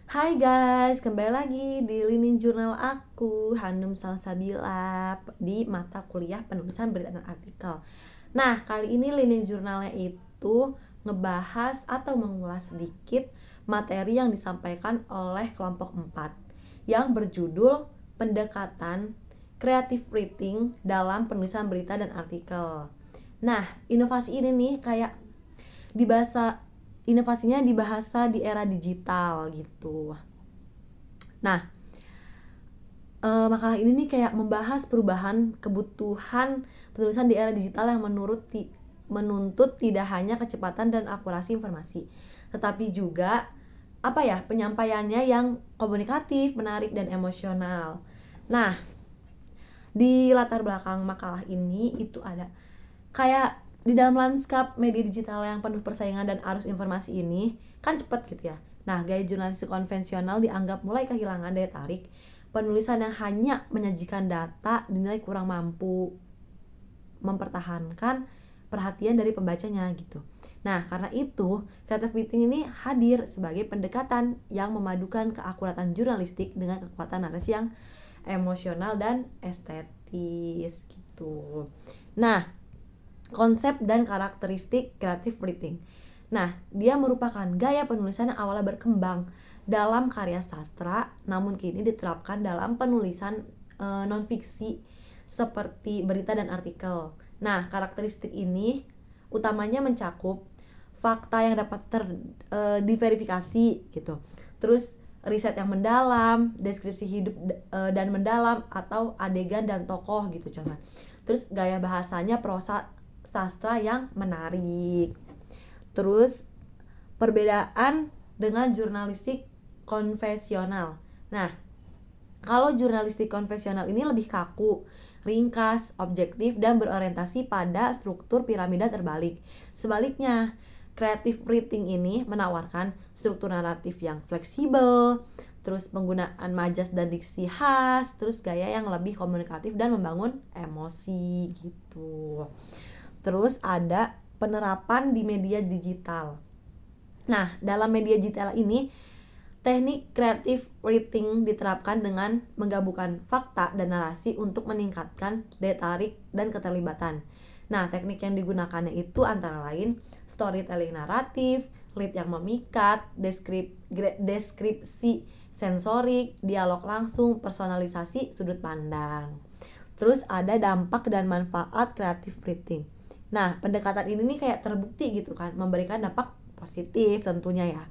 Hai guys, kembali lagi di lini jurnal aku, Hanum Salsabila, di mata kuliah penulisan berita dan artikel. Nah, kali ini lini jurnalnya itu ngebahas atau mengulas sedikit materi yang disampaikan oleh kelompok 4 yang berjudul pendekatan creative writing dalam penulisan berita dan artikel. Nah, inovasi ini nih kayak di bahasa inovasinya di bahasa di era digital gitu. Nah, makalah ini nih kayak membahas perubahan kebutuhan penulisan di era digital yang menuntut tidak hanya kecepatan dan akurasi informasi, tetapi juga penyampaiannya yang komunikatif, menarik dan emosional. Nah, di latar belakang makalah ini itu ada kayak di dalam lanskap media digital yang penuh persaingan dan arus informasi ini kan cepet gitu ya. Nah, gaya jurnalistik konvensional dianggap mulai kehilangan daya tarik. Penulisan yang hanya menyajikan data dinilai kurang mampu mempertahankan perhatian dari pembacanya gitu. Nah, karena itu, creative writing ini hadir sebagai pendekatan yang memadukan keakuratan jurnalistik dengan kekuatan narasi yang emosional dan estetis gitu. Nah, konsep dan karakteristik creative writing. Nah, dia merupakan gaya penulisan yang awalnya berkembang dalam karya sastra, namun kini diterapkan dalam penulisan non-fiksi seperti berita dan artikel. Nah, karakteristik ini utamanya mencakup fakta yang dapat diverifikasi gitu. Terus riset yang mendalam, deskripsi hidup dan mendalam atau adegan dan tokoh gitu contohnya. Terus gaya bahasanya prosa sastra yang menarik. Terus perbedaan dengan jurnalistik konvensional. Nah, kalau jurnalistik konvensional ini lebih kaku, ringkas, objektif dan berorientasi pada struktur piramida terbalik. Sebaliknya, creative writing ini menawarkan struktur naratif yang fleksibel, terus penggunaan majas dan diksi khas, terus gaya yang lebih komunikatif dan membangun emosi gitu. Terus ada penerapan di media digital. Nah, dalam media digital ini teknik creative writing diterapkan dengan menggabungkan fakta dan narasi untuk meningkatkan daya tarik dan keterlibatan. Nah, teknik yang digunakannya itu antara lain storytelling naratif, lead yang memikat, deskripsi sensorik, dialog langsung, personalisasi sudut pandang. Terus ada dampak dan manfaat creative writing. Nah, pendekatan ini nih kayak terbukti gitu kan, memberikan dampak positif tentunya ya.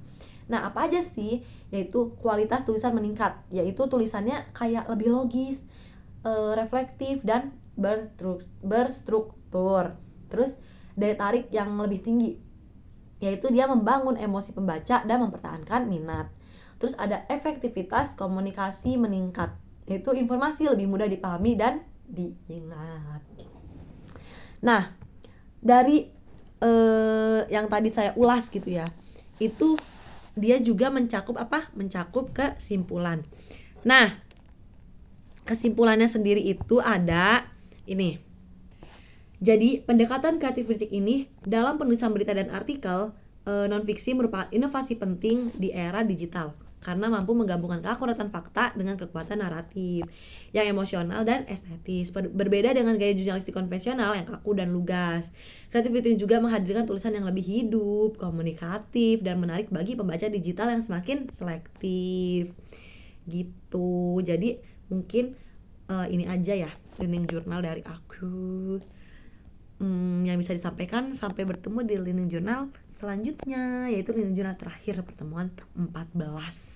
Nah, apa aja sih? Yaitu kualitas tulisan meningkat, yaitu tulisannya kayak lebih logis, reflektif dan berstruktur. Terus daya tarik yang lebih tinggi, yaitu dia membangun emosi pembaca dan mempertahankan minat. Terus ada efektivitas komunikasi meningkat, yaitu informasi lebih mudah dipahami dan diingat. Nah, dari yang tadi saya ulas gitu ya, itu dia juga mencakup mencakup kesimpulan. Nah, kesimpulannya sendiri itu ada ini. Jadi pendekatan kreatif kritik ini dalam penulisan berita dan artikel non-fiksi merupakan inovasi penting di era digital karena mampu menggabungkan keakuratan fakta dengan kekuatan naratif yang emosional dan estetis. Berbeda dengan gaya jurnalistik konvensional yang kaku dan lugas. Creative writing juga menghadirkan tulisan yang lebih hidup, komunikatif, dan menarik bagi pembaca digital yang semakin selektif. Gitu. Jadi mungkin ini aja ya learning journal dari aku yang bisa disampaikan. Sampai bertemu di learning journal selanjutnya, yaitu learning journal terakhir pertemuan 14.